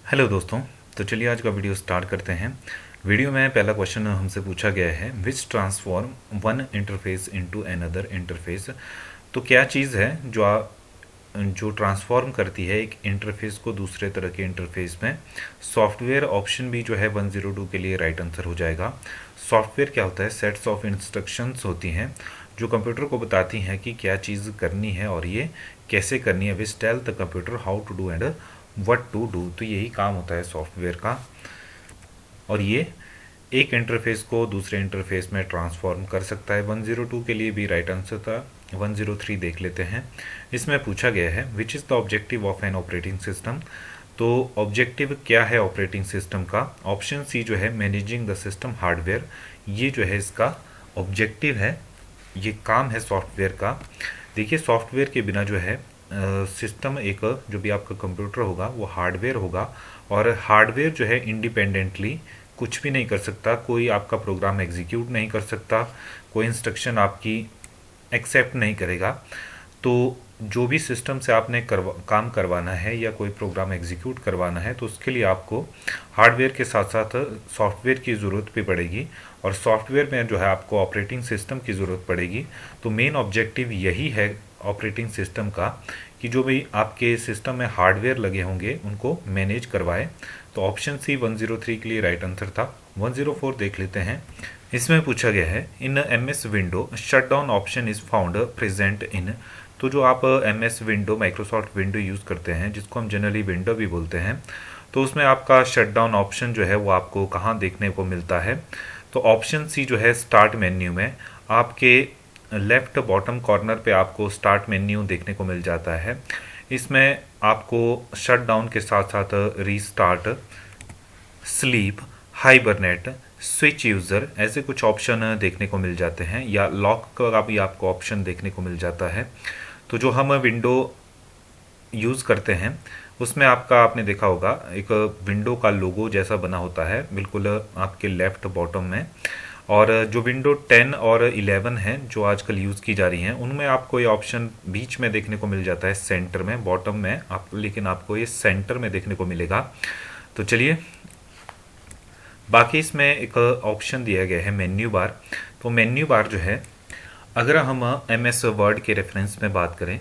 Hello दोस्तों। तो चलिए आज का वीडियो स्टार्ट करते हैं। वीडियो में पहला क्वेश्चन हमसे पूछा गया है, which transform one interface into another interface. तो क्या चीज़ है जो ट्रांसफॉर्म करती है एक इंटरफेस को दूसरे तरह के इंटरफेस में। सॉफ्टवेयर ऑप्शन भी जो है 102 के लिए राइट आंसर हो जाएगा। सॉफ्टवेयर क्या होता है? सेट्स ऑफ इंस्ट्रक्शंस होती हैं जो कंप्यूटर को बताती हैं कि क्या चीज़ करनी है और ये कैसे करनी है। Which tell the computer how to do and what to do. तो यही काम होता है सॉफ्टवेयर का, और ये एक इंटरफेस को दूसरे इंटरफेस में ट्रांसफॉर्म कर सकता है। 102 के लिए भी राइट आंसर था। 103 देख लेते हैं। इसमें पूछा गया है, which is the objective of an operating system. तो ऑब्जेक्टिव क्या है ऑपरेटिंग सिस्टम का? ऑप्शन सी जो है मैनेजिंग द सिस्टम हार्डवेयर, ये जो है इसका ऑब्जेक्टिव है, ये काम है सॉफ्टवेयर का। देखिए सॉफ्टवेयर के बिना जो है सिस्टम एक जो भी आपका कंप्यूटर होगा वो हार्डवेयर होगा, और हार्डवेयर जो है इंडिपेंडेंटली कुछ भी नहीं कर सकता। कोई आपका प्रोग्राम एग्जीक्यूट नहीं कर सकता, कोई इंस्ट्रक्शन आपकी एक्सेप्ट नहीं करेगा। तो जो भी सिस्टम से आपने काम करवाना है या कोई प्रोग्राम एग्जीक्यूट करवाना है तो उसके लिए आपको हार्डवेयर के साथ साथ सॉफ्टवेयर की ज़रूरत भी पड़ेगी, और सॉफ्टवेयर में जो है आपको ऑपरेटिंग सिस्टम की ज़रूरत पड़ेगी। तो मेन ऑब्जेक्टिव यही है ऑपरेटिंग सिस्टम का कि जो भी आपके सिस्टम में हार्डवेयर लगे होंगे उनको मैनेज करवाए। तो ऑप्शन सी 103 के लिए राइट आंसर था। 104 देख लेते हैं। इसमें पूछा गया है, in M S window shutdown option is found present in. तो जो आप M S window Microsoft window use करते हैं, जिसको हम जनरली विंडो भी बोलते हैं, तो उसमें आपका शटडाउन ऑप्शन जो है वो आपको कहाँ देखने को मिलता है? तो ऑप्शन सी जो है स्टार्ट मेन्यू में, आपके लेफ्ट बॉटम कॉर्नर पे आपको स्टार्ट मेन्यू देखने को मिल जाता है। इसमें आपको शट डाउन के साथ साथ restart, sleep, hibernate, switch user ऐसे कुछ ऑप्शन देखने को मिल जाते हैं, या लॉक का भी आपको ऑप्शन देखने को मिल जाता है। तो जो हम विंडो यूज़ करते हैं उसमें आपने देखा होगा एक विंडो का लोगो जैसा बना होता है बिल्कुल आपके लेफ्ट बॉटम में। और जो विंडो 10 और 11 है जो आजकल यूज़ की जा रही हैं, उनमें आपको ये ऑप्शन बीच में देखने को मिल जाता है, सेंटर में, बॉटम में आप, लेकिन आपको ये सेंटर में देखने को मिलेगा। तो चलिए, बाकी इसमें एक ऑप्शन दिया गया है मेन्यू बार। तो मेन्यू बार जो है, अगर हम एम एस वर्ड के रेफरेंस में बात करें,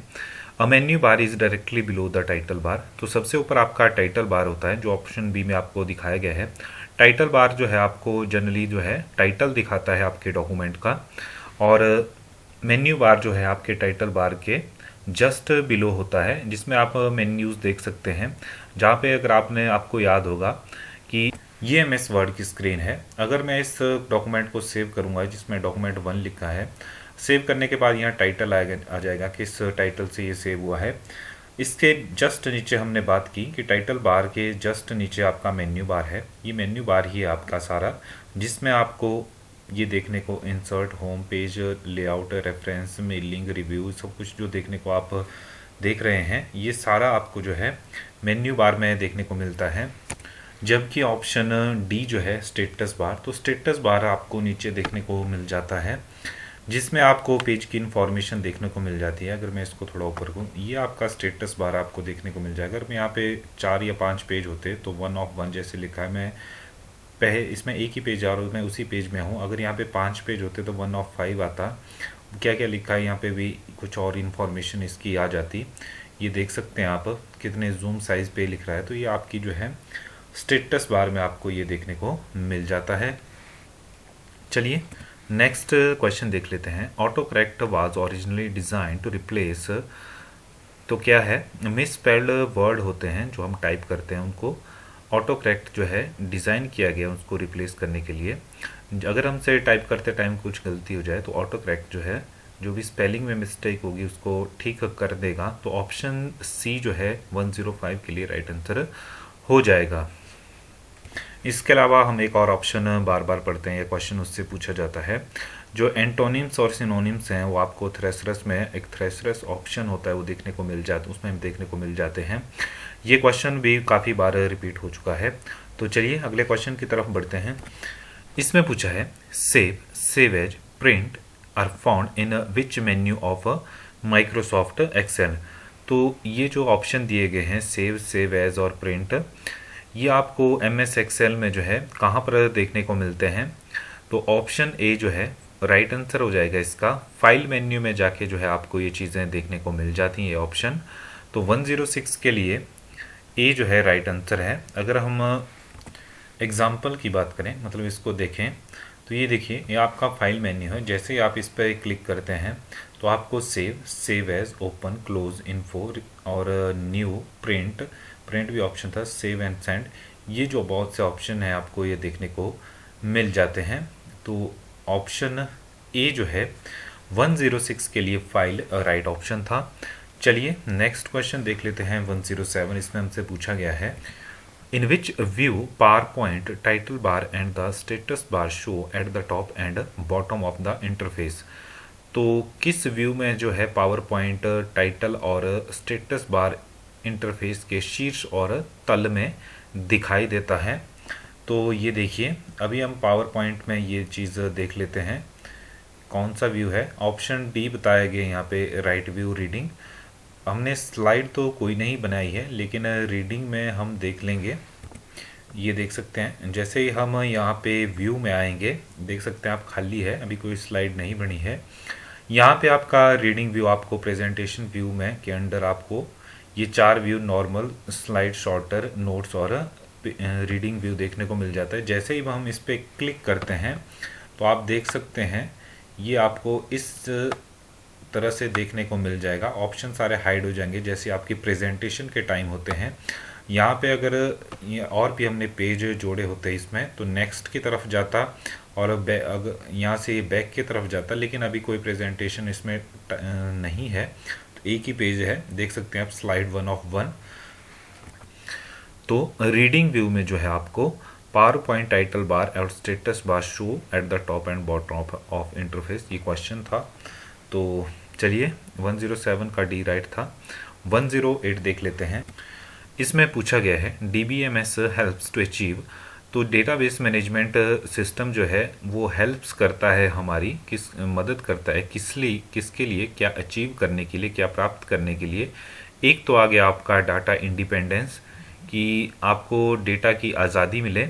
अ menu bar is directly below the title bar. तो सबसे ऊपर आपका टाइटल बार होता है जो ऑप्शन बी में आपको दिखाया गया है। टाइटल बार जो है आपको जनरली जो है टाइटल दिखाता है आपके डॉक्यूमेंट का, और मेन्यू बार जो है आपके टाइटल बार के जस्ट बिलो होता है, जिसमें आप मेन्यूज़ देख सकते हैं। जहाँ पे अगर आपको याद होगा कि ये एम एस वर्ड की स्क्रीन है, अगर मैं इस डॉक्यूमेंट को सेव करूँगा जिसमें डॉक्यूमेंट 1 लिखा है, सेव करने के बाद यहाँ टाइटल आ जाएगा, किस टाइटल से ये सेव हुआ है। इसके जस्ट नीचे हमने बात की कि टाइटल बार के जस्ट नीचे आपका मेन्यू बार है। ये मेन्यू बार ही है आपका सारा, जिसमें आपको ये देखने को insert, home page, layout, reference, mailing, review, सब कुछ जो देखने को आप देख रहे हैं, ये सारा आपको जो है मेन्यू बार में देखने को मिलता है। जबकि ऑप्शन डी जो है स्टेटस बार, तो स्टेटस बार आपको नीचे देखने को मिल जाता है, जिसमें आपको पेज की इन्फॉर्मेशन देखने को मिल जाती है। अगर मैं इसको थोड़ा ऊपर करूँ, ये आपका स्टेटस बार आपको देखने को मिल जाएगा। अगर मैं यहाँ पे 4 या 5 पेज होते तो 1 ऑफ 1 जैसे लिखा है, मैं इसमें एक ही पेज आ रहा हूँ, मैं उसी पेज में हूँ। अगर यहाँ पे 5 पेज होते तो 1 ऑफ 5 आता। क्या क्या लिखा है यहाँ पे भी कुछ और इन्फॉर्मेशन इसकी आ जाती। ये देख सकते हैं आप कितने जूम साइज़ पे लिख रहा है। तो ये आपकी जो है स्टेटस बार में आपको ये देखने को मिल जाता है। चलिए नेक्स्ट क्वेश्चन देख लेते हैं। Auto correct was originally design to replace, तो क्या है, मिस स्पेल्ड वर्ड होते हैं जो हम टाइप करते हैं, उनको ऑटो करेक्ट जो है डिज़ाइन किया गया उसको रिप्लेस करने के लिए। अगर हमसे टाइप करते टाइम कुछ गलती हो जाए तो ऑटो करेक्ट जो है, जो भी स्पेलिंग में मिस्टेक होगी उसको ठीक कर देगा। तो ऑप्शन सी जो है 105 के लिए राइट आंसर हो जाएगा। इसके अलावा हम एक और ऑप्शन बार बार पढ़ते हैं, यह क्वेश्चन उससे पूछा जाता है। जो एंटोनिम्स और सिनोनिम्स हैं वो आपको थ्रेसरस में एक थ्रेसरस ऑप्शन होता है, वो देखने को मिल जाता है, उसमें हम देखने को मिल जाते हैं। ये क्वेश्चन भी काफ़ी बार रिपीट हो चुका है। तो चलिए अगले क्वेश्चन की तरफ बढ़ते हैं। इसमें पूछा है, save, save as, print are found in which menu of Microsoft Excel. तो ये जो ऑप्शन दिए गए हैं सेव, सेव एज और प्रिंट, ये आपको MS एक्सेल में जो है कहाँ पर देखने को मिलते हैं? तो ऑप्शन ए जो है राइट आंसर हो जाएगा इसका। फाइल मेन्यू में जाके जो है आपको ये चीज़ें देखने को मिल जाती हैं, ये ऑप्शन। तो 106 के लिए ए जो है राइट आंसर है। अगर हम एग्जाम्पल की बात करें, मतलब इसको देखें, तो ये देखिए ये आपका फाइल मेन्यू है। जैसे ही आप इस पर क्लिक करते हैं तो आपको save as, open, close, info और न्यू, प्रिंट भी ऑप्शन था, सेव एंड सेंड, ये जो बहुत से ऑप्शन हैं आपको ये देखने को मिल जाते हैं। तो ऑप्शन ए जो है 106 के लिए फाइल राइट ऑप्शन था। चलिए नेक्स्ट क्वेश्चन देख लेते हैं 107। इसमें हमसे पूछा गया है, in which view PowerPoint title bar and the status bar show at the top and bottom of the interface. तो किस व्यू में जो है PowerPoint टाइटल और स्टेटस बार इंटरफेस के शीर्ष और तल में दिखाई देता है? तो ये देखिए अभी हम PowerPoint में ये चीज़ देख लेते हैं, कौन सा व्यू है। ऑप्शन डी बताया गया यहाँ पे, राइट व्यू रीडिंग। हमने स्लाइड तो कोई नहीं बनाई है, लेकिन रीडिंग में हम देख लेंगे। ये देख सकते हैं जैसे ही हम यहाँ पे व्यू में आएंगे, देख सकते हैं आप खाली है, अभी कोई स्लाइड नहीं बनी है। यहाँ पे आपका रीडिंग व्यू, आपको प्रेजेंटेशन व्यू में के अंदर आपको ये 4 view, normal, slide, shorter, notes और रीडिंग व्यू देखने को मिल जाता है। जैसे ही हम इस पर क्लिक करते हैं तो आप देख सकते हैं ये आपको इस तरह से देखने को मिल जाएगा। ऑप्शन सारे हाइड हो जाएंगे जैसे आपकी प्रेजेंटेशन के टाइम होते हैं। यहाँ पे अगर ये और भी हमने पेज जोड़े होते हैं इसमें, तो नेक्स्ट की तरफ जाता और अगर यहाँ से बैक की तरफ जाता, लेकिन अभी कोई प्रेजेंटेशन इसमें नहीं है, तो एक ही पेज है, देख सकते हैं आप, स्लाइड 1 ऑफ 1। तो रीडिंग व्यू में जो है आपको PowerPoint टाइटल बार और status bar show at the top and bottom of interface, ये क्वेश्चन था। तो चलिए 107 का डी राइट था। 108 देख लेते हैं। इसमें पूछा गया है DBMS हेल्प्स टू अचीव। तो डेटाबेस मैनेजमेंट सिस्टम जो है वो हेल्प्स करता है हमारी, मदद करता है किसके लिए, क्या अचीव करने के लिए, क्या प्राप्त करने के लिए। एक तो आ गया आपका डाटा इंडिपेंडेंस, कि आपको डेटा की आज़ादी मिले,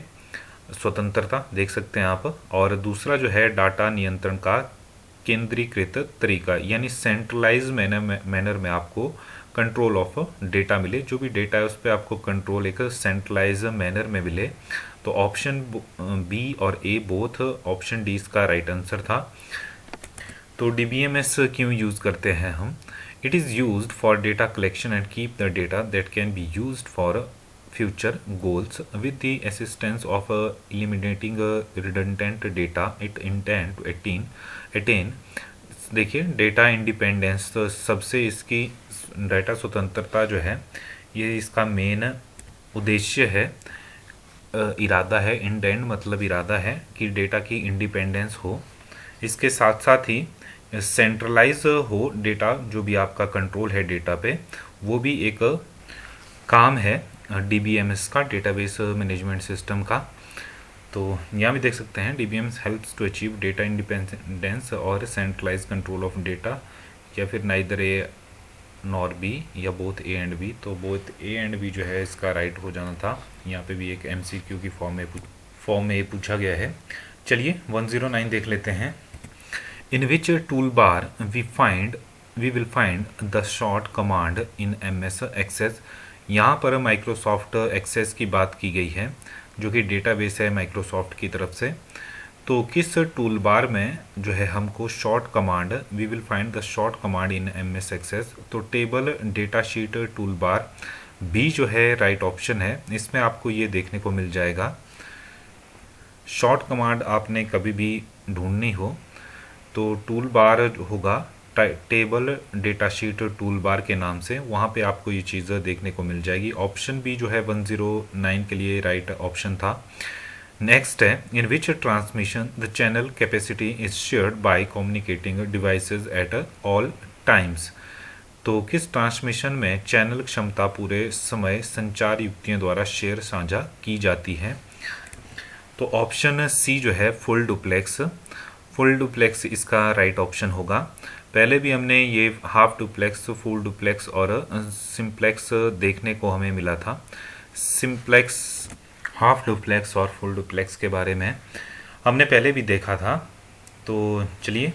स्वतंत्रता, देख सकते हैं आप। और दूसरा जो है डाटा नियंत्रण का केंद्रीकृत तरीका, यानी सेंट्रलाइज मैनर में आपको कंट्रोल ऑफ डेटा मिले, जो भी डेटा है उस पर आपको कंट्रोल एक सेंट्रलाइज मैनर में मिले। तो ऑप्शन बी और ए बोथ, ऑप्शन डी इसका राइट आंसर था। तो DBMS क्यों यूज़ करते हैं हम? It is used for data collection and keep the data that can be used for future goals with the assistance of eliminating redundant data it intend to attain। देखिए data independence, तो सबसे इसकी data स्वतंत्रता जो है ये इसका main उद्देश्य है, इरादा है। इंटेंड मतलब इरादा है कि डेटा की इंडिपेंडेंस हो, इसके साथ साथ ही सेंट्रलाइज हो डेटा, जो भी आपका कंट्रोल है डेटा पे, वो भी एक काम है DBMS का, डेटाबेस मैनेजमेंट सिस्टम का। तो यहाँ भी देख सकते हैं DBMS helps to achieve data independence और सेंट्रलाइज कंट्रोल ऑफ डेटा, या फिर नाइदर ए नॉर बी, या बोथ ए एंड बी। तो बोथ ए एंड बी जो है इसका राइट हो जाना था। यहाँ पे भी एक MCQ की फॉर्म में पूछा गया है। चलिए 109 देख लेते हैं। In which tool bar we will find the short command in MS access. यहाँ पर माइक्रोसॉफ्ट एक्सेस की बात की गई है, जो कि डेटाबेस है माइक्रोसॉफ्ट की तरफ से। तो किस टूल बार में जो है हमको short command, we will find the short command in MS access. तो table data sheet tool bar, B जो है राइट ऑप्शन है। इसमें आपको ये देखने को मिल जाएगा, शॉर्ट कमांड आपने कभी भी ढूंढनी हो तो टूल बार होगा टेबल डेटा शीट टूल बार के नाम से, वहाँ पे आपको ये चीज़ देखने को मिल जाएगी। ऑप्शन बी जो है 109 के लिए राइट ऑप्शन था। नेक्स्ट है, in which transmission the channel capacity is shared by communicating devices at all times. तो किस ट्रांसमिशन में चैनल क्षमता पूरे समय संचार युक्तियों द्वारा शेयर साझा की जाती है? तो ऑप्शन सी जो है फुल डुप्लेक्स इसका राइट ऑप्शन होगा। पहले भी हमने ये हाफ डुप्लेक्स, फुल डुप्लेक्स और सिंप्लेक्स देखने को हमें मिला था। सिंप्लेक्स हाफ डुप्लेक्स और फुल डुप्लेक्स के बारे में हमने पहले भी देखा था। तो चलिए,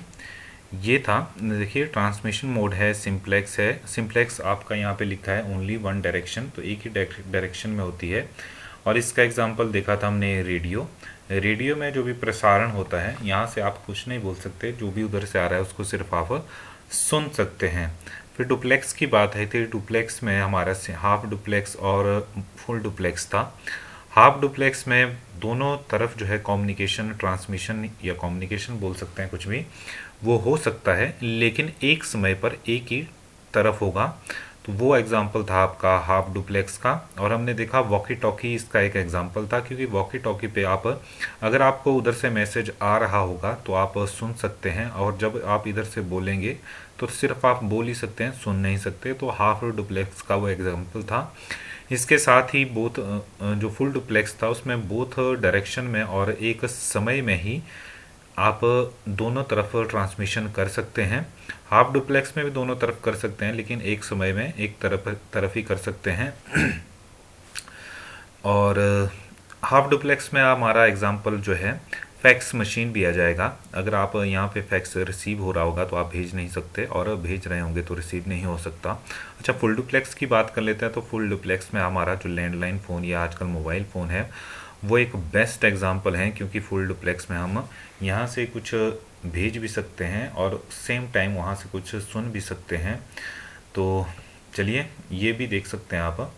ये था, देखिए ट्रांसमिशन मोड है, सिंप्लेक्स है। सिंप्लेक्स आपका यहाँ पे लिखा है ओनली वन डायरेक्शन, तो एक ही डायरेक्शन में होती है। और इसका एग्जांपल देखा था हमने रेडियो। रेडियो में जो भी प्रसारण होता है, यहाँ से आप कुछ नहीं बोल सकते, जो भी उधर से आ रहा है उसको सिर्फ आप सुन सकते हैं। फिर डुप्लेक्स की बात है, तो डुप्लेक्स में हमारा हाफ डुप्लेक्स और फुल डुप्लेक्स था। हाफ डुप्लेक्स में दोनों तरफ जो है कम्युनिकेशन, ट्रांसमिशन या कम्युनिकेशन बोल सकते हैं, कुछ भी वो हो सकता है, लेकिन एक समय पर एक ही तरफ होगा। तो वो एग्जाम्पल था आपका हाफ डुप्लेक्स का। और हमने देखा वॉकी टॉकी इसका एक एग्जाम्पल था, क्योंकि वॉकी टॉकी पे आप, अगर आपको उधर से मैसेज आ रहा होगा तो आप सुन सकते हैं, और जब आप इधर से बोलेंगे तो सिर्फ आप बोल ही सकते हैं, सुन नहीं सकते। तो हाफ डुप्लेक्स का वो एग्जाम्पल था। इसके साथ ही बोथ, जो फुल डुप्लेक्स था उसमें बोथ डायरेक्शन में और एक समय में ही आप दोनों तरफ ट्रांसमिशन कर सकते हैं। हाफ डुप्लेक्स में भी दोनों तरफ कर सकते हैं, लेकिन एक समय में एक तरफ ही कर सकते हैं। और हाफ डुप्लेक्स में हमारा एग्जांपल जो है फैक्स मशीन भी आ जाएगा। अगर आप यहाँ पे फैक्स रिसीव हो रहा होगा तो आप भेज नहीं सकते, और भेज रहे होंगे तो रिसीव नहीं हो सकता। अच्छा, फुल डुप्लेक्स की बात कर लेते हैं। तो फुल डुप्लेक्स में हमारा जो लैंडलाइन फ़ोन या आजकल मोबाइल फ़ोन है, वो एक बेस्ट एग्जांपल है, क्योंकि फुल डुप्लेक्स में हम यहाँ से कुछ भेज भी सकते हैं और सेम टाइम वहाँ से कुछ सुन भी सकते हैं। तो चलिए, ये भी देख सकते हैं आप।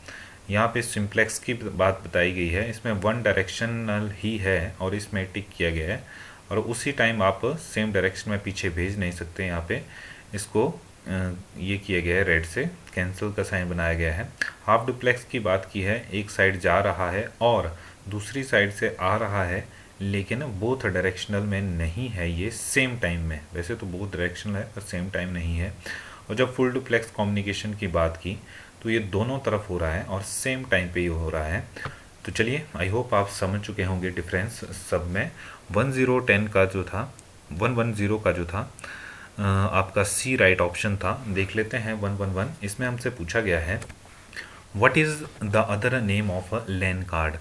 यहाँ पे सिंप्लेक्स की बात बताई गई है, इसमें वन डायरेक्शनल ही है और इसमें टिक किया गया है, और उसी टाइम आप सेम डायरेक्शन में पीछे भेज नहीं सकते। यहाँ पे इसको ये किया गया है, रेड से कैंसिल का साइन बनाया गया है। हाफ डुप्लेक्स की बात की है, एक साइड जा रहा है और दूसरी साइड से आ रहा है, लेकिन बोथ डायरेक्शनल में नहीं है, ये सेम टाइम में। वैसे तो बोथ डायरेक्शनल है पर सेम टाइम नहीं है। और जब फुल डुप्लेक्स कम्युनिकेशन की बात की, तो ये दोनों तरफ हो रहा है और सेम टाइम पे ये हो रहा है। तो चलिए, आई होप आप समझ चुके होंगे डिफरेंस सब में। 1010 का जो था, 110 का जो था, आपका सी राइट ऑप्शन था। देख लेते हैं 111। इसमें हमसे पूछा गया है what is the other name of a LAN card.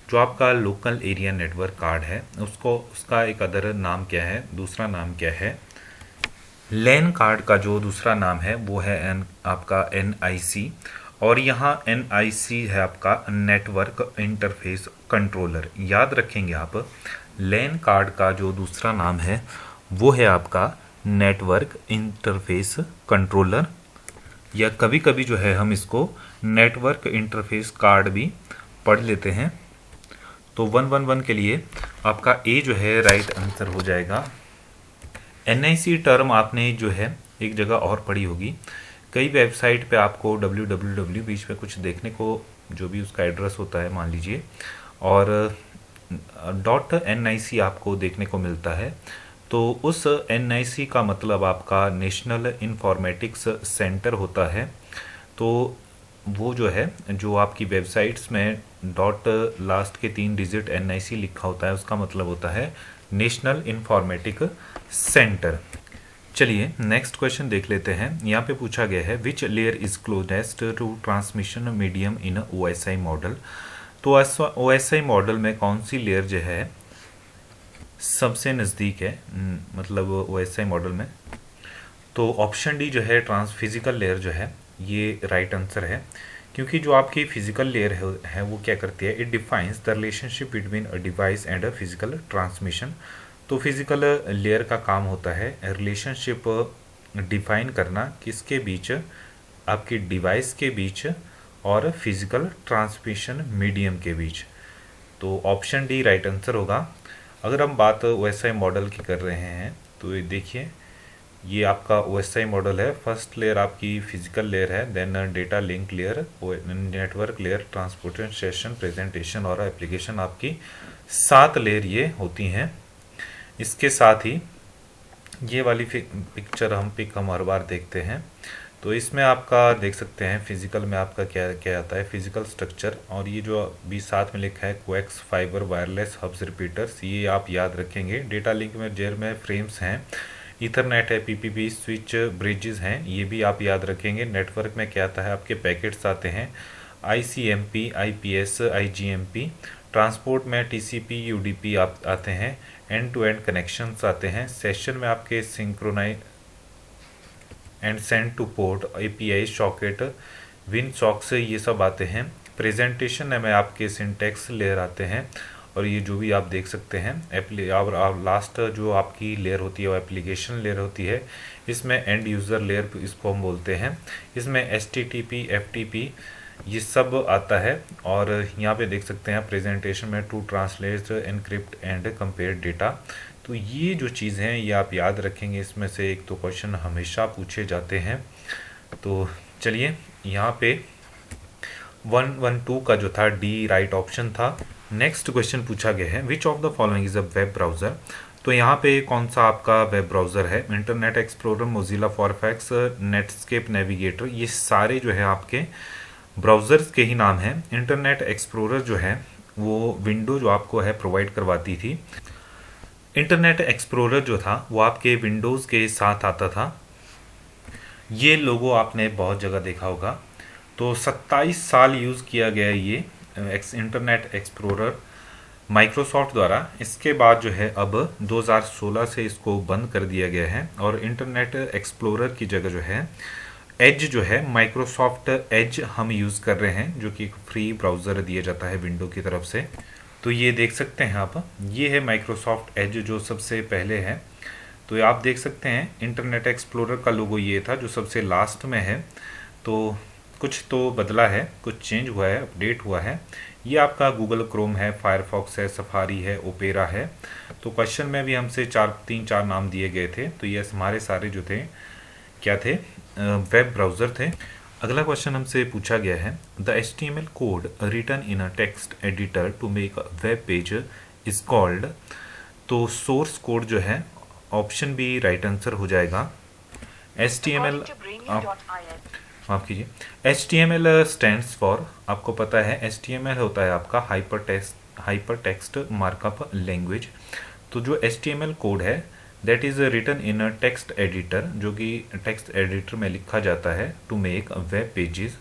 जो आपका लोकल एरिया नेटवर्क कार्ड है, उसको, उसका एक अदर नाम क्या है, दूसरा नाम क्या है। लैन कार्ड का जो दूसरा नाम है वो है आपका NIC, और यहाँ NIC है आपका नेटवर्क इंटरफेस कंट्रोलर। याद रखेंगे आप, लैन कार्ड का जो दूसरा नाम है वो है आपका नेटवर्क इंटरफेस कंट्रोलर, या कभी कभी जो है हम इसको नेटवर्क इंटरफेस कार्ड भी पढ़ लेते हैं। तो 111 के लिए आपका ए जो है राइट आंसर हो जाएगा। NIC टर्म आपने जो है एक जगह और पढ़ी होगी, कई वेबसाइट पे आपको www बीच में कुछ देखने को, जो भी उसका एड्रेस होता है मान लीजिए, और .NIC आपको देखने को मिलता है। तो उस NIC का मतलब आपका नेशनल इंफॉर्मेटिक्स सेंटर होता है। तो वो जो है, जो आपकी वेबसाइट्स में डॉट लास्ट के 3 डिजिट NIC लिखा होता है, उसका मतलब होता है नेशनल इंफॉर्मेटिक सेंटर। चलिए नेक्स्ट क्वेश्चन देख लेते हैं। यहाँ पे पूछा गया है which layer is closest to transmission medium in OSI model. तो OSI मॉडल में कौन सी लेयर जो है सबसे नज़दीक है, मतलब OSI मॉडल में। तो ऑप्शन डी जो है फिजिकल लेयर जो है, ये राइट आंसर है, क्योंकि जो आपकी फिजिकल लेयर है वो क्या करती है, it defines the relationship between a device and a physical transmission. तो फिजिकल लेयर का काम होता है रिलेशनशिप डिफाइन करना, किसके बीच, आपकी डिवाइस के बीच और फिजिकल ट्रांसमिशन मीडियम के बीच। तो ऑप्शन डी राइट आंसर होगा। अगर हम बात OSI मॉडल की कर रहे हैं, तो ये देखिए, ये आपका OSI मॉडल है। फर्स्ट लेयर आपकी फिजिकल लेयर है, then data link layer, network layer, transportation, presentation और एप्लीकेशन, आपकी 7 लेयर ये होती हैं। इसके साथ ही ये वाली पिक्चर हम हर बार देखते हैं। तो इसमें आपका देख सकते हैं फिजिकल में आपका क्या क्या आता है, फिजिकल स्ट्रक्चर, और ये जो अभी साथ में लिखा है coax fibre wireless hubs repeaters, ये आप याद रखेंगे। डेटा लिंक में जेर में फ्रेम्स हैं, ईथरनेट है, PPP स्विच ब्रिजेस हैं, ये भी आप याद रखेंगे। नेटवर्क में क्या आता है, आपके पैकेट्स आते हैं, ICMP, IPS, IGMP, ट्रांसपोर्ट में टीसीपी यूडीपी आते हैं, एंड टू एंड कनेक्शंस आते हैं, सेशन में आपके synchronise and send to port, API, socket, win socks, ये सब आते हैं। प्रेजेंटेशन में आपके सिंटेक्स लेयर आते हैं, और ये जो भी आप देख सकते हैं और लास्ट जो आपकी लेयर होती है वो एप्लीकेशन लेयर होती है। इसमें एंड यूज़र लेयर इसको हम बोलते हैं। इसमें HTTP FTP ये सब आता है। और यहाँ पे देख सकते हैं प्रेजेंटेशन में to translate, encrypt and compare data. तो ये जो चीज़ हैं ये आप याद रखेंगे, इसमें से एक तो क्वेश्चन हमेशा पूछे जाते हैं। तो चलिए यहाँ पे 112 का जो था डी राइट ऑप्शन था। नेक्स्ट क्वेश्चन पूछा गया है which of the following is a web browser. तो यहाँ पे कौन सा आपका वेब ब्राउज़र है? Internet explorer, Mozilla Firefox, Netscape navigator, ये सारे जो है आपके ब्राउज़र्स के ही नाम हैं। इंटरनेट एक्सप्लोरर जो है वो विंडो जो आपको है प्रोवाइड करवाती थी। इंटरनेट एक्सप्लोरर जो था वो आपके विंडोज़ के साथ आता था। ये लोगो आपने बहुत जगह देखा होगा। तो 27 साल यूज़ किया गया ये इंटरनेट एक्सप्लोरर माइक्रोसॉफ्ट द्वारा। इसके बाद जो है अब 2016 से इसको बंद कर दिया गया है, और इंटरनेट एक्सप्लोरर की जगह जो है एज जो है माइक्रोसॉफ्ट एज हम यूज़ कर रहे हैं, जो कि फ्री ब्राउज़र दिया जाता है विंडो की तरफ से। तो ये देख सकते हैं आप, ये है माइक्रोसॉफ्ट एज जो सबसे पहले है। तो आप देख सकते हैं इंटरनेट एक्सप्लोरर का लोगो ये था जो सबसे लास्ट में है। तो कुछ तो बदला है, कुछ चेंज हुआ है, अपडेट हुआ है। ये आपका गूगल क्रोम है, फायरफॉक्स है, सफारी है, ओपेरा है। तो क्वेश्चन में भी हमसे 3-4 नाम दिए गए थे। तो ये हमारे सारे जो थे क्या थे? वेब ब्राउज़र थे। अगला क्वेश्चन हमसे पूछा गया है the HTML code written in a text editor to make a web page is called. तो सोर्स कोड जो है ऑप्शन बी राइट आंसर हो जाएगा। HTML माफ़ कीजिए, HTML स्टैंड्स फॉर, आपको पता है HTML होता है आपका हाइपर टेक्स्ट मार्कअप लैंग्वेज। तो जो HTML कोड है that is written in a text editor, जो कि टेक्स्ट एडिटर में लिखा जाता है टू मेक वेब पेजेस,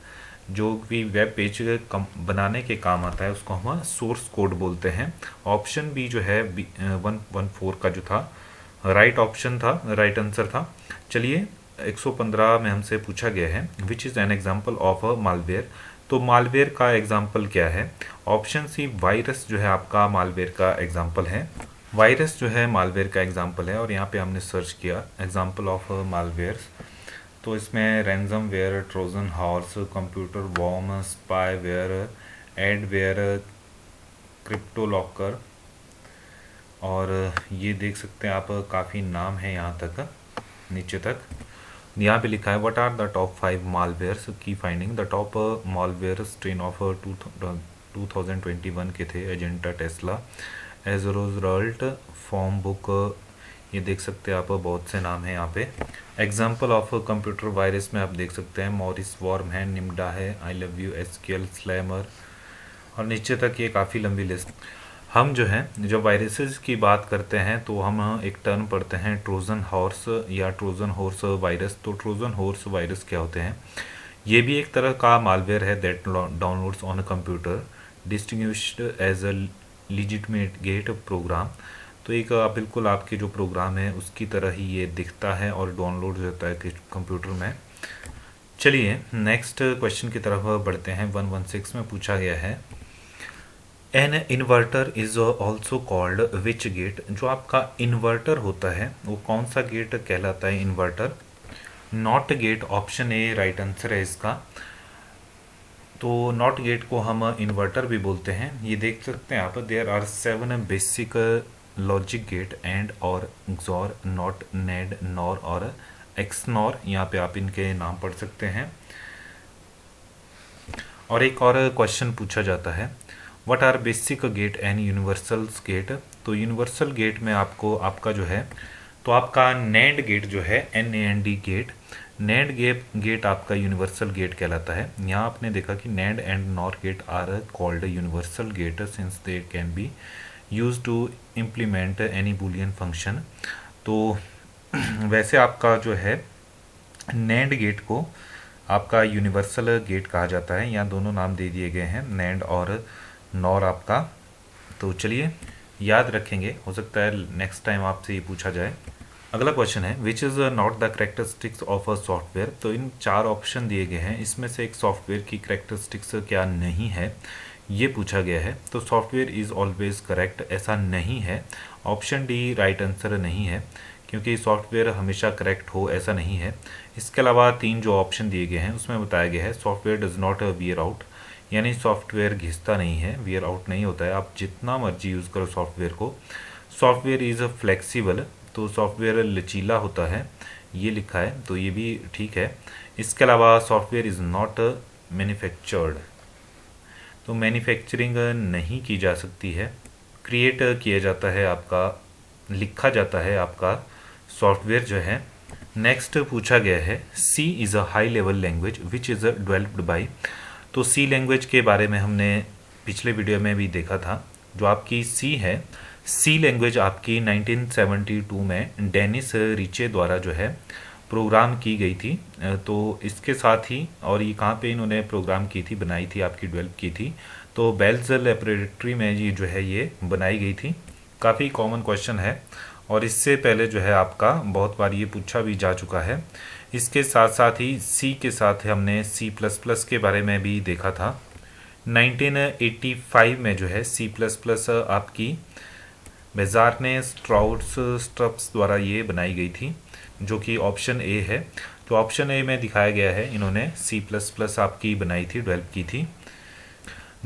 जो कि वेब पेज बनाने के काम आता है, उसको हम सोर्स कोड बोलते हैं। ऑप्शन बी जो है 114 का जो था राइट ऑप्शन था, राइट आंसर था। चलिए 115 में हमसे पूछा गया है which is an example of a malware. तो मालवेयर का एग्जाम्पल क्या है? ऑप्शन सी वायरस जो है आपका मालवेयर का एग्जाम्पल है। वायरस जो है मालवेयर का एग्जाम्पल है, और यहाँ पे हमने सर्च किया एग्जाम्पल ऑफ मालवेयर्स। तो इसमें ransomware, Trojan horse, computer worm, spyware, adware, crypto locker, और ये देख सकते हैं आप काफ़ी नाम है यहाँ तक नीचे तक। यहाँ पे लिखा है what are the top 5 malwares की फाइंडिंग। The top malware strain of 2021 के थे agent, Tesla, as result form book. ये देख सकते हैं आप बहुत से नाम हैं यहाँ पे। एग्जाम्पल ऑफ कंप्यूटर वायरस में आप देख सकते हैं मॉरिस वॉर्म है, निम्डा है, I love you, SQL slammer, और नीचे तक ये काफ़ी लंबी लिस्ट। हम जो है जब वायरसेस की बात करते हैं तो हम एक टर्म पढ़ते हैं ट्रोजन हॉर्स या ट्रोजन हॉर्स वायरस। तो ट्रोजन हॉर्स वायरस क्या होते हैं? ये भी एक तरह का मालवेयर है that downloads on a computer distinguished as a legitimate get program. तो एक बिल्कुल आपके जो प्रोग्राम है उसकी तरह ही ये दिखता है और डाउनलोड होता है कंप्यूटर में। चलिए नेक्स्ट क्वेश्चन की तरफ बढ़ते हैं। 116 में पूछा गया है an inverter is also called which gate. जो आपका इन्वर्टर होता है वो कौन सा गेट कहलाता है? Inverter not gate, option A right answer है इसका। तो नॉट गेट को हम इन्वर्टर भी बोलते हैं। ये देख सकते हैं आप, there are 7 basic logic gate AND OR XOR, NOT, NAND, NOR और एक्सनॉर। यहाँ पे आप इनके नाम पढ़ सकते हैं। और एक और क्वेश्चन पूछा जाता है what are basic gate and universal gate. तो यूनिवर्सल गेट में आपको आपका जो है तो आपका नैंड गेट जो है NAND गेट, नैंड गेट आपका यूनिवर्सल गेट कहलाता है। यहाँ आपने देखा कि NAND and NOR gate are called universal gate since they can be use to implement any Boolean function. तो वैसे आपका जो है नैंड गेट को आपका यूनिवर्सल गेट कहा जाता है। यहाँ दोनों नाम दे दिए गए हैं, नैंड और नॉर आपका तो चलिए याद रखेंगे, हो सकता है नेक्स्ट टाइम आपसे ये पूछा जाए। अगला क्वेश्चन है which is not the characteristics of a software. तो इन 4 ऑप्शन दिए गए हैं, इसमें से एक सॉफ्टवेयर की करेक्टरिस्टिक्स क्या नहीं है ये पूछा गया है। तो सॉफ्टवेयर इज़ ऑलवेज करेक्ट ऐसा नहीं है। ऑप्शन डी राइट आंसर नहीं है, क्योंकि सॉफ्टवेयर हमेशा करेक्ट हो ऐसा नहीं है। इसके अलावा 3 जो ऑप्शन दिए गए हैं उसमें बताया गया है software does not wear out, यानी सॉफ्टवेयर घिसता नहीं है, वियर आउट नहीं होता है, आप जितना मर्जी यूज़ करो सॉफ्टवेयर को। सॉफ्टवेयर इज़ फ्लेक्सिबल, तो सॉफ्टवेयर लचीला होता है, ये लिखा है, तो ये भी ठीक है। इसके अलावा सॉफ्टवेयर इज़ नॉट मैन्युफैक्चर्ड, तो मैन्युफैक्चरिंग नहीं की जा सकती है, क्रिएट किया जाता है आपका, लिखा जाता है आपका सॉफ्टवेयर जो है। नेक्स्ट पूछा गया है C is a high level language which is developed by. तो सी लैंग्वेज के बारे में हमने पिछले वीडियो में भी देखा था। जो आपकी सी है, सी लैंग्वेज आपकी 1972 में डेनिस रिचे द्वारा जो है प्रोग्राम की गई थी। तो इसके साथ ही, और ये कहाँ पे इन्होंने प्रोग्राम की थी, बनाई थी, आपकी डेवलप की थी, तो बेल्स लेबोरेटरी में ये जो है ये बनाई गई थी। काफ़ी कॉमन क्वेश्चन है और इससे पहले जो है आपका बहुत बार ये पूछा भी जा चुका है। इसके साथ साथ ही सी के साथ हमने सी प्लस प्लस के बारे में भी देखा था। 1985 में जो है सी प्लस प्लस आपकी बेजार्ने स्ट्रप्स द्वारा ये बनाई गई थी, जो कि ऑप्शन ए है। तो ऑप्शन ए में दिखाया गया है इन्होंने सी प्लस प्लस आपकी बनाई थी, डेवलप की थी।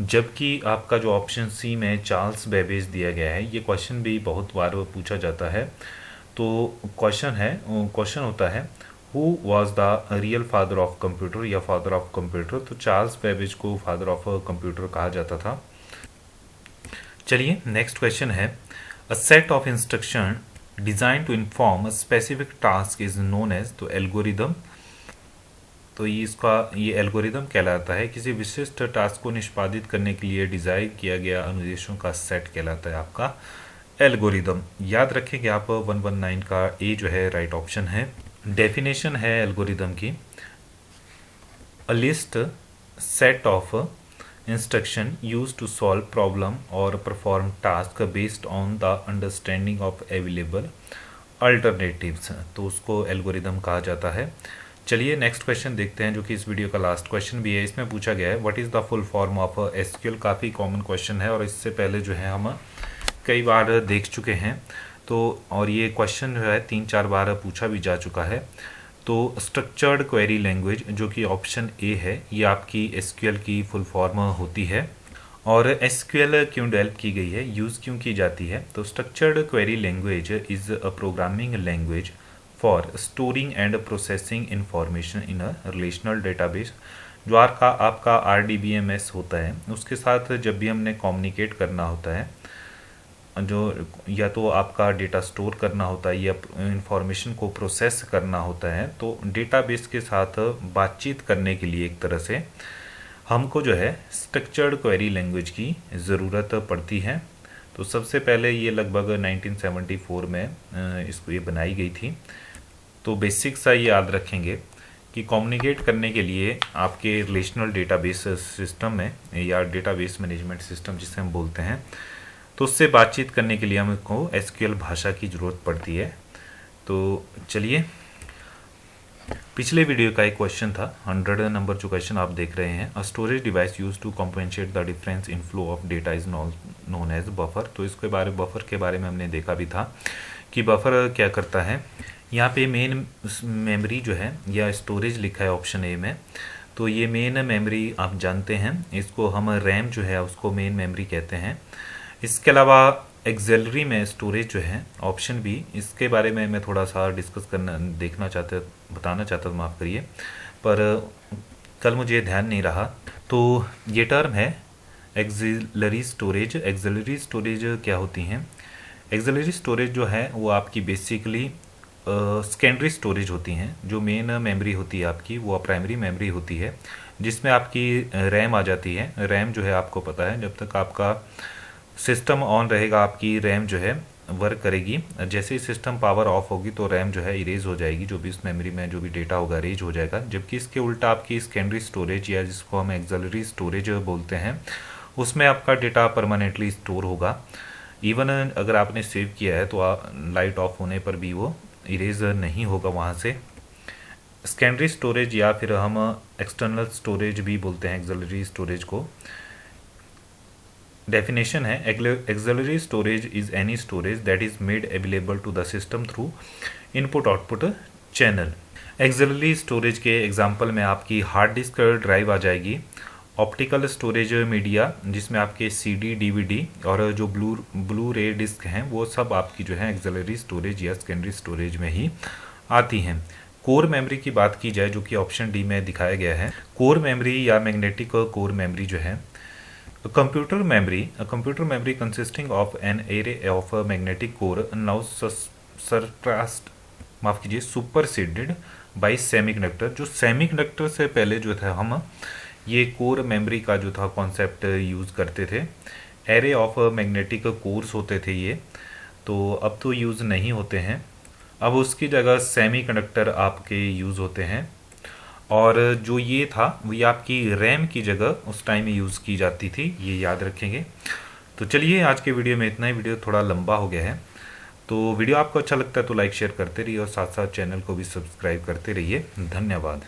जबकि आपका जो ऑप्शन सी में चार्ल्स बेबेज दिया गया है, ये क्वेश्चन भी बहुत बार पूछा जाता है। तो क्वेश्चन होता है who was the real father of computer या फादर ऑफ कंप्यूटर। तो चार्ल्स बेबेज को फादर ऑफ कंप्यूटर कहा जाता था। चलिए नेक्स्ट क्वेश्चन है a set of instruction design to inform a specific task is known as. तो एल्गोरिदम, तो ये एल्गोरिदम कहलाता है किसी विशिष्ट टास्क को निष्पादित करने के लिए डिजाइन किया गया अनुदेशों का सेट कहलाता है आपका एल्गोरिदम। याद रखेंगे आप 119 का ए जो है राइट ऑप्शन है। डेफिनेशन है एल्गोरिदम की a list set of instruction use to solve problem or perform task based on the understanding of available alternatives, तो उसको एल्गोरिदम कहा जाता है। चलिए नेक्स्ट क्वेश्चन देखते हैं, जो कि इस वीडियो का लास्ट क्वेश्चन भी है। इसमें पूछा गया है what is the full form of SQL. काफ़ी कॉमन क्वेश्चन है और इससे पहले जो है हम कई बार देख चुके हैं। तो और ये क्वेश्चन जो है 3-4 बार पूछा भी जा चुका है। तो स्ट्रक्चर्ड क्वेरी लैंग्वेज जो कि ऑप्शन ए है, ये आपकी एसक्यूएल की फुल फॉर्म होती है। और एसक्यूएल क्यों डेवलप की गई है, यूज़ क्यों की जाती है। तो structured query language is a programming language for storing and processing information in a relational database. जो आपका RDBMS होता है, उसके साथ जब भी हमने कम्युनिकेट करना होता है, जो या तो आपका डेटा स्टोर करना होता है या इंफॉर्मेशन को प्रोसेस करना होता है, तो डेटाबेस के साथ बातचीत करने के लिए एक तरह से हमको जो है स्ट्रक्चर्ड क्वेरी लैंग्वेज की ज़रूरत पड़ती है। तो सबसे पहले ये लगभग 1974 में इसको ये बनाई गई थी। तो बेसिक सा ये याद रखेंगे कि कम्युनिकेट करने के लिए आपके रिलेशनल डेटाबेस सिस्टम में या डेटाबेस मैनेजमेंट सिस्टम जिसे हम बोलते हैं, तो उससे बातचीत करने के लिए हमको एसक्यूएल भाषा की ज़रूरत पड़ती है। तो चलिए, पिछले वीडियो का एक क्वेश्चन था 100 नंबर जो क्वेश्चन आप देख रहे हैं, a storage device use to compensate the difference in flow of data is known as buffer. तो इसके बफर के बारे में हमने देखा भी था कि बफर क्या करता है। यहाँ पे मेन मेमोरी जो है या स्टोरेज लिखा है ऑप्शन ए में, तो ये मेन मेमोरी आप जानते हैं, इसको हम रैम जो है उसको मेन मेमोरी कहते हैं। इसके अलावा एक्सेलरी में स्टोरेज जो है ऑप्शन बी, इसके बारे में मैं थोड़ा सा डिस्कस बताना चाहता हूँ, माफ़ करिए, पर कल मुझे ध्यान नहीं रहा। तो ये टर्म है एक्सिलरी स्टोरेज। एक्सिलरी स्टोरेज क्या होती हैं? एक्सिलरी स्टोरेज जो है वो आपकी बेसिकली सेकेंडरी स्टोरेज होती हैं। जो मेन मेमोरी होती है आपकी वो प्राइमरी मेमोरी होती है, जिसमें आपकी रैम आ जाती है। रैम जो है आपको पता है, जब तक आपका सिस्टम ऑन रहेगा आपकी रैम जो है वर्क करेगी। जैसे ही सिस्टम पावर ऑफ होगी तो रैम जो है इरेज हो जाएगी, जो भी उस मेमोरी में जो भी डेटा होगा इरेज हो जाएगा। जबकि इसके उल्टा आपकी सेकेंडरी स्टोरेज या जिसको हम एक्सिलरी स्टोरेज बोलते हैं, उसमें आपका डेटा परमानेंटली स्टोर होगा। इवन अगर आपने सेव किया है तो लाइट ऑफ होने पर भी वो इरेज नहीं होगा वहाँ से। सेकेंडरी स्टोरेज या फिर हम एक्सटर्नल स्टोरेज भी बोलते हैं एक्सिलरी स्टोरेज को। डेफिनेशन है, auxiliary storage is any storage that is made available to the system through input output channel. Auxiliary storage के एग्जांपल में आपकी हार्ड डिस्क ड्राइव आ जाएगी, ऑप्टिकल स्टोरेज मीडिया जिसमें आपके सीडी डीवीडी और जो ब्लू रे डिस्क हैं वो सब आपकी जो है एक्सिलरी स्टोरेज या सेकेंडरी स्टोरेज में ही आती हैं। कोर मेमोरी की बात की जाए जो कि ऑप्शन डी में दिखाया गया है, कोर मेमोरी या मैग्नेटिक कोर मेमोरी जो है computer memory consisting of an array of magnetic core now surpassed माफ कीजिए सुपरसीडेड बाय सेमीकंडक्टर। जो सेमीकंडक्टर से पहले जो था हम ये कोर मेमोरी का जो था कॉन्सेप्ट यूज़ करते थे, एरे ऑफ मैग्नेटिक कोर्स होते थे ये, तो अब तो यूज़ नहीं होते हैं, अब उसकी जगह सेमीकंडक्टर आपके यूज़ होते हैं। और जो ये था वो ये आपकी रैम की जगह उस टाइम यूज़ की जाती थी, ये याद रखेंगे। तो चलिए आज के वीडियो में इतना ही, वीडियो थोड़ा लंबा हो गया है। तो वीडियो आपको अच्छा लगता है तो लाइक शेयर करते रहिए और साथ साथ चैनल को भी सब्सक्राइब करते रहिए। धन्यवाद।